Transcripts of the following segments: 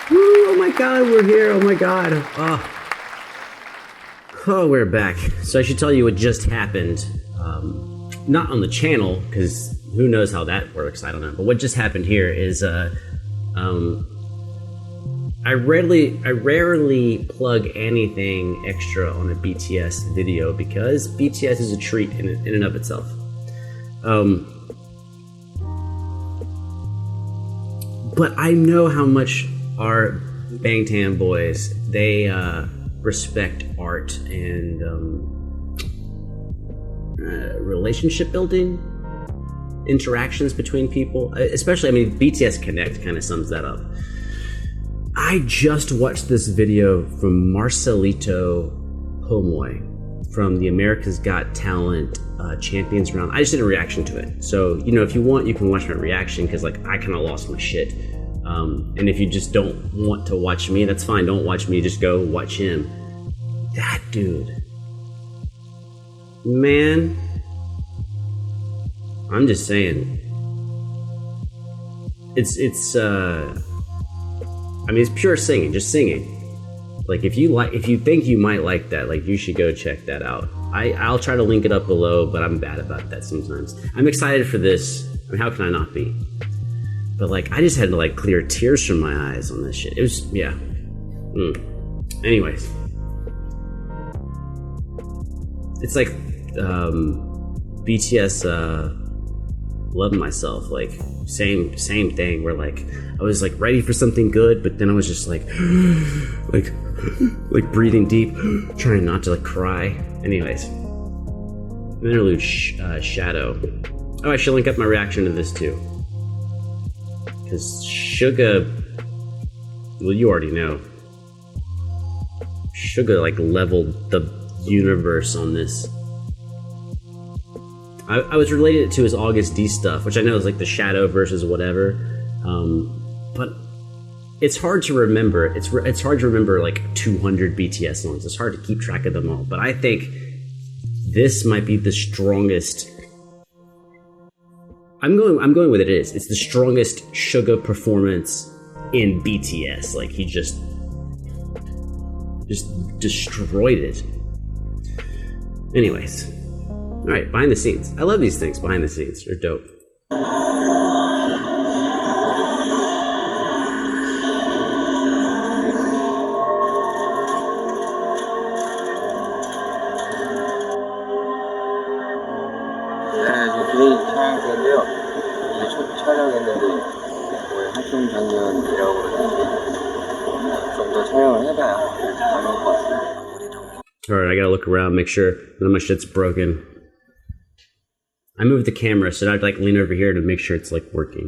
Woo, oh my god, we're here. Oh my god. Oh, we're back. So I should tell you what just happened. Not on the channel, because who knows how that works, I don't know. But what just happened here is I rarely plug anything extra on a BTS video because BTS is a treat in and of itself. But I know how much our Bangtan boys, they respect art and relationship building, interactions between people, especially, I mean, BTS Connect kind of sums that up. I just watched this video from Marcelito Homoy from the America's Got Talent Champions Round. I just did a reaction to it. So, you know, if you want, you can watch my reaction because, like, I kind of lost my shit. And if you just don't want to watch me, that's fine. Don't watch me. Just go watch him. That dude. Man. I'm just saying. It's I mean, it's pure singing, just singing. Like, if you think you might like that, like, you should go check that out. I'll try to link it up below, but I'm bad about that sometimes. I'm excited for this. I mean, how can I not be? But, like, I just had to, like, clear tears from my eyes on this shit. It was, yeah. Anyways. It's like, BTS, Love Myself, like, same thing, where, like, I was, like, ready for something good, but then I was just, like breathing deep, trying not to, like, cry. Anyways. Interlude Shadow. Oh, I should link up my reaction to this, too. Because Suga, well, you already know. Suga, like, leveled the universe on this. I was related to his August D stuff, which I know is like the Shadow versus whatever, but it's hard to remember. It's hard to remember like 200 BTS songs. It's hard to keep track of them all. But I think this might be the strongest. I'm going with it is. It's the strongest Suga performance in BTS. Like, he just destroyed it. Anyways. Alright, behind the scenes. I love these things, behind the scenes. They're dope. 네, 개인 촬영인데요. 이제 첫 촬영했는데 거의 활동 작년이라고 그러는데 좀 더 촬영을 해봐야 잘 나올 것 같습니다. Alright, I gotta look around, make sure none of my shit's broken. I moved the camera, so I'd like lean over here to make sure it's like working.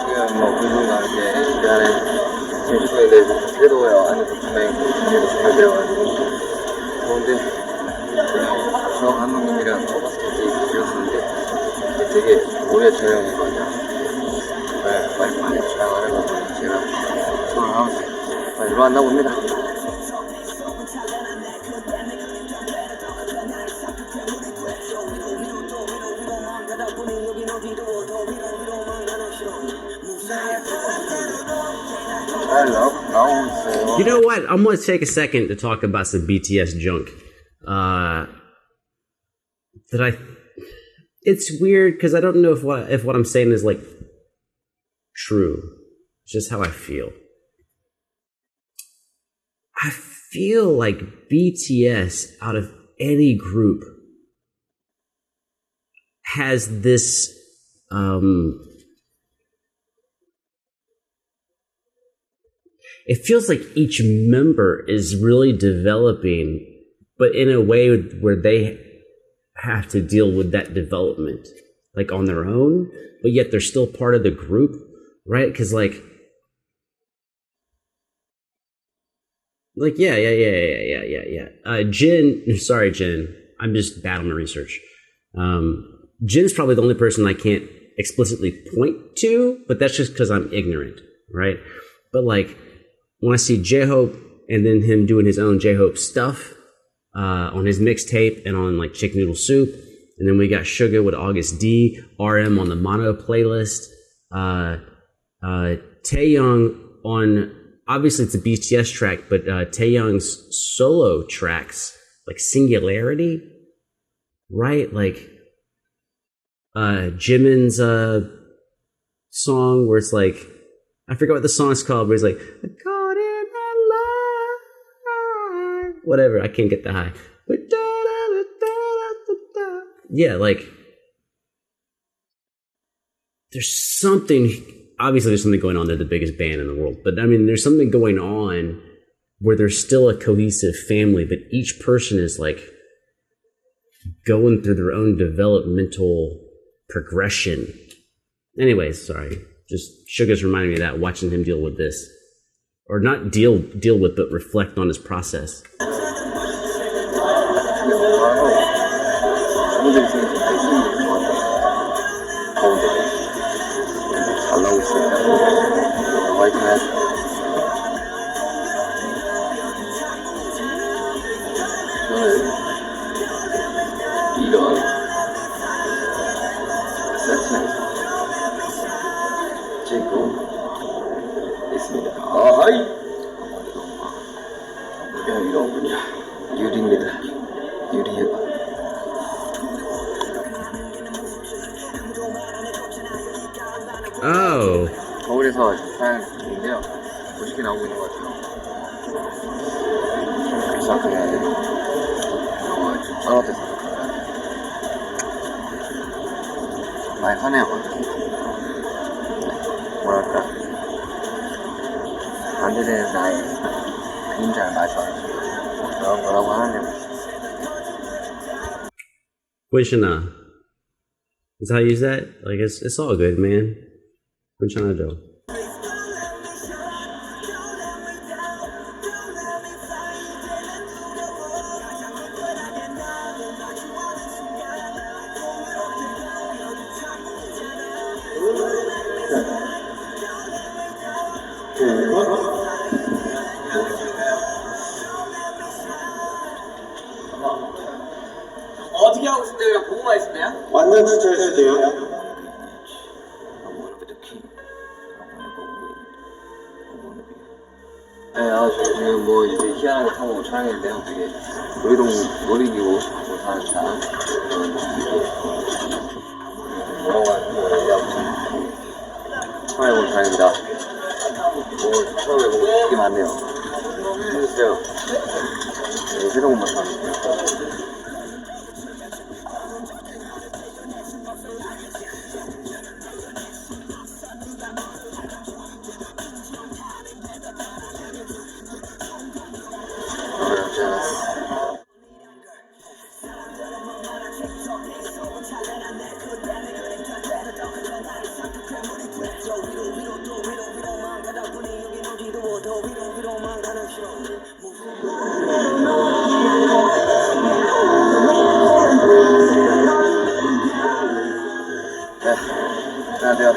지금 뭐 분들과 함께 준비하는 제주도인데 그래도 안에서 분명히 잘 들어가지고 좋은데 저 감독님이랑 버스켓이 길었었는데 되게 오래 촬영했거든요. 빨리 촬영하는 거 제가 손을 하면서 빨리 일어났나 봅니다. You know what? I'm gonna take a second to talk about some BTS junk. It's weird because I don't know if what I'm saying is like true. It's just how I feel. I feel like BTS, out of any group, has this it feels like each member is really developing, but in a way where they have to deal with that development, like on their own, but yet they're still part of the group, right? Because like Like, yeah. Jin, sorry, Jin. I'm just bad on the research. Jin's probably the only person I can't explicitly point to, but that's just because I'm ignorant, right? But like, when I see J-Hope and then him doing his own J-Hope stuff on his mixtape and on like Chicken Noodle Soup, and then we got Suga with August D, RM on the Mono playlist, Taeyong on, obviously it's a BTS track, but Taeyong's solo tracks, like Singularity, right? Like Jimin's song where it's like, I forget what the song's called, but it's like, caught in a lie. Whatever, I can't get the high. But yeah, like, there's something, obviously there's something going on. They're the biggest band in the world, but I mean, there's something going on where there's still a cohesive family, but each person is like going through their own developmental progression. Anyways, sorry. Just Sugar's reminding me of that, watching him deal with this. Or not deal with, but reflect on his process. Oh. 거울에서 잘 보는데요. 멋있게 나오고 있는 것 같아요. 그래서 그냥 떨어져서 많이 화내요. 뭐랄까 안 되는 나의 그림자를 마주하는 그런 거라고 하네요. Quishana. Is that how you use that? Like, it's all good, man. Quishana do. 어떻게 하고 싶대요? 보고만 있으면? 완전 추천해주세요. 네, 지금 뭐 이제 희한하게 타고 촬영했는데요. 되게 놀이기구 타고 사는 차. 뭐라고 하는 거예요? 촬영해본 차입니다. 처음에 보고 되게 많네요. 재밌어요. 네, 새로운 것만 타는 거예요. 안녕하세요.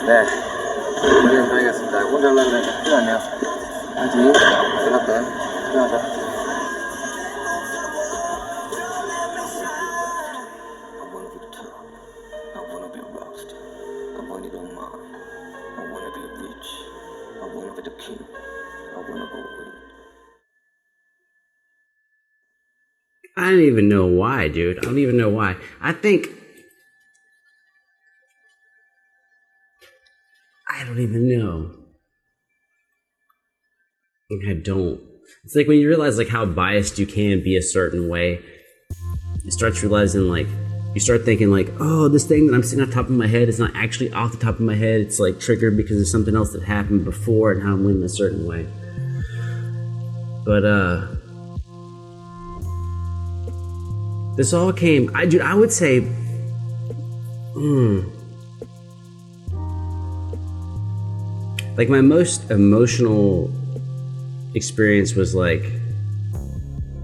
네, 우리는 가야겠습니다. 혼자 하려면 쉽지 않네요. 파이팅! 끝났다. 끝나자. I don't even know why, dude. I don't even know why. I don't even know. I don't. It's like when you realize like how biased you can be a certain way, you start realizing like, you start thinking like, oh, this thing that I'm seeing on top of my head is not actually off the top of my head. It's like triggered because of something else that happened before and how I'm leaning a certain way. But this all came, I would say, Like my most emotional experience was like,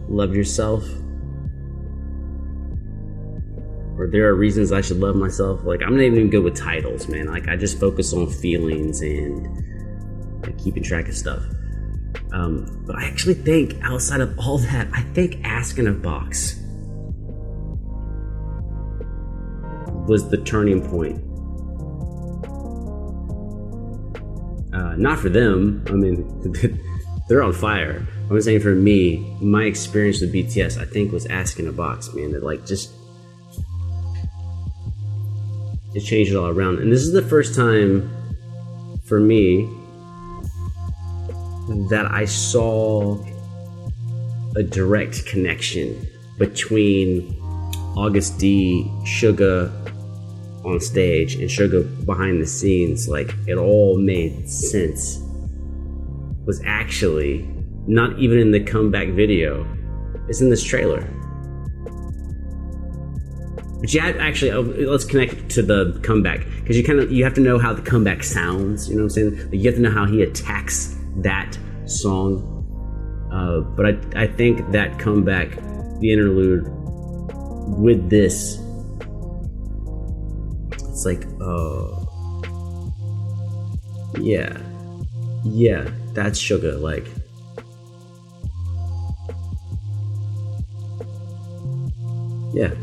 love yourself. Or there are reasons I should love myself. Like, I'm not even good with titles, man. Like, I just focus on feelings and like, keeping track of stuff. But I actually think outside of all that, I think Ask in a Box was the turning point. Not for them. I mean, they're on fire. I'm saying for me, my experience with BTS, I think, was Ask in a Box, man. That like just it changed it all around. And this is the first time for me that I saw a direct connection between August D, Suga on stage, and Suga behind the scenes. Like, it all made sense. Was actually not even in the comeback video. It's in this trailer. But you have, actually, let's connect to the comeback, because you have to know how the comeback sounds. You know what I'm saying? Like, you have to know how he attacks that song. But I think that comeback, the interlude with this, it's like, yeah, that's Suga. Like, yeah.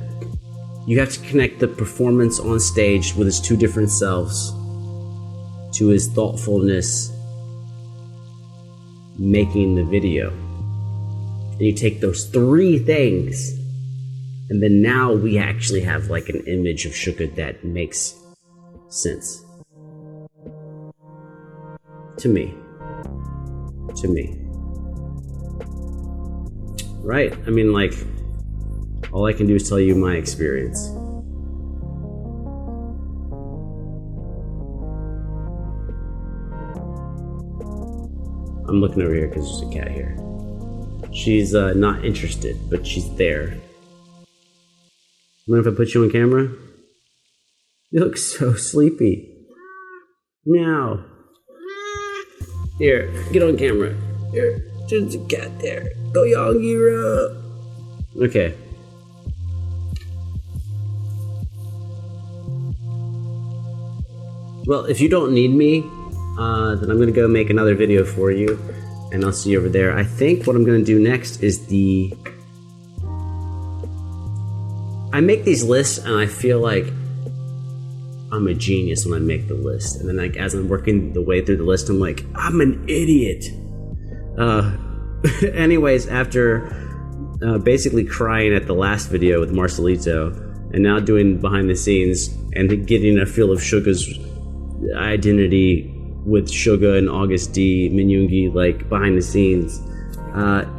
You have to connect the performance on stage with his two different selves to his thoughtfulness making the video. And you take those three things, and then now we actually have like an image of Suga that makes sense. To me. Right? I mean, like, all I can do is tell you my experience. I'm looking over here because there's a cat here. She's not interested, but she's there. Mind if I put you on camera? You look so sleepy. Meow. Here, get on camera. Here, there's a cat there. Go Yangira. Okay. Well, if you don't need me, then I'm gonna go make another video for you, and I'll see you over there. I think what I'm gonna do next is I make these lists, and I feel like I'm a genius when I make the list. And then, like, as I'm working the way through the list, I'm like, I'm an idiot. Anyways, after basically crying at the last video with Marcelito, and now doing behind the scenes and getting a feel of Suga's identity with Suga and August D, Minyungi, like behind the scenes.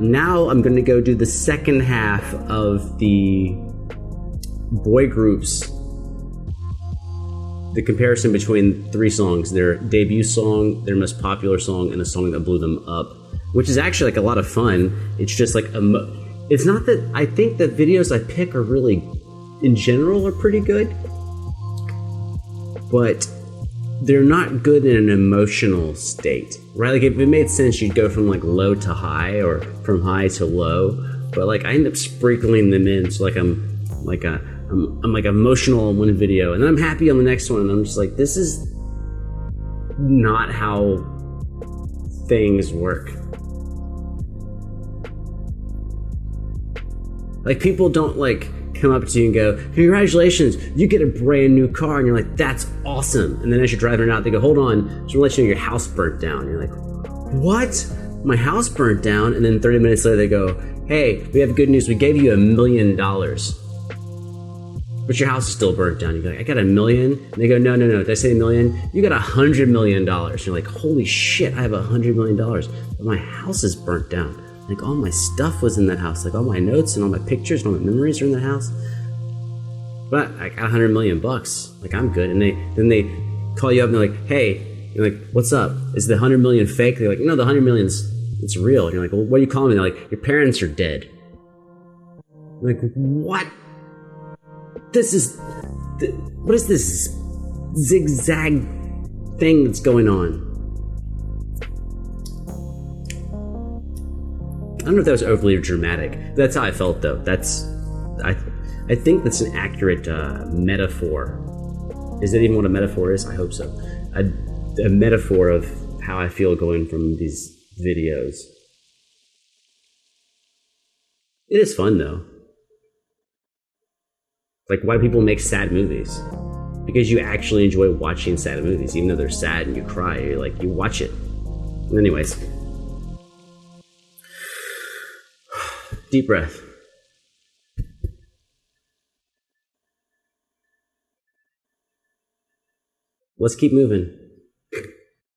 Now I'm gonna go do the second half of the boy groups, the comparison between three songs: their debut song, their most popular song, and a song that blew them up, which is actually like a lot of fun. It's just like it's not that I think the videos I pick are really, in general, are pretty good, but they're not good in an emotional state, right? Like, if it made sense, you'd go from like low to high or from high to low, but like I end up sprinkling them in, so like I'm like emotional on one video, and then I'm happy on the next one, and I'm just like, this is not how things work. Like, people don't like come up to you and go, congratulations, you get a brand new car, and you're like, that's awesome. And then as you're driving out, they go, hold on, just want to let you know your house burnt down. And you're like, what? My house burnt down? And then 30 minutes later they go, hey, we have good news, we gave you $1 million, but your house is still burnt down. You go, like, I got $1 million? And they go, no, did I say $1 million? You got $100 million. You're like, holy shit, I have $100 million, but my house is burnt down. Like, all my stuff was in that house. Like, all my notes and all my pictures and all my memories are in that house. But I got $100 million. Like, I'm good. And then they call you up and they're like, hey, you're like, what's up? Is the 100 million fake? They're like, no, the 100 million's, it's real. And you're like, well, what are you calling me? They're like, your parents are dead. I'm like, what? What is this zigzag thing that's going on? don't know if that was overly dramatic. That's how I felt, though. I think that's an accurate metaphor. Is that even what a metaphor is? I hope so. A metaphor of how I feel going from these videos. It is fun, though. Like, why do people make sad movies? Because you actually enjoy watching sad movies, even though they're sad and you cry. You're like, you watch it. Anyways. Deep breath. Let's keep moving.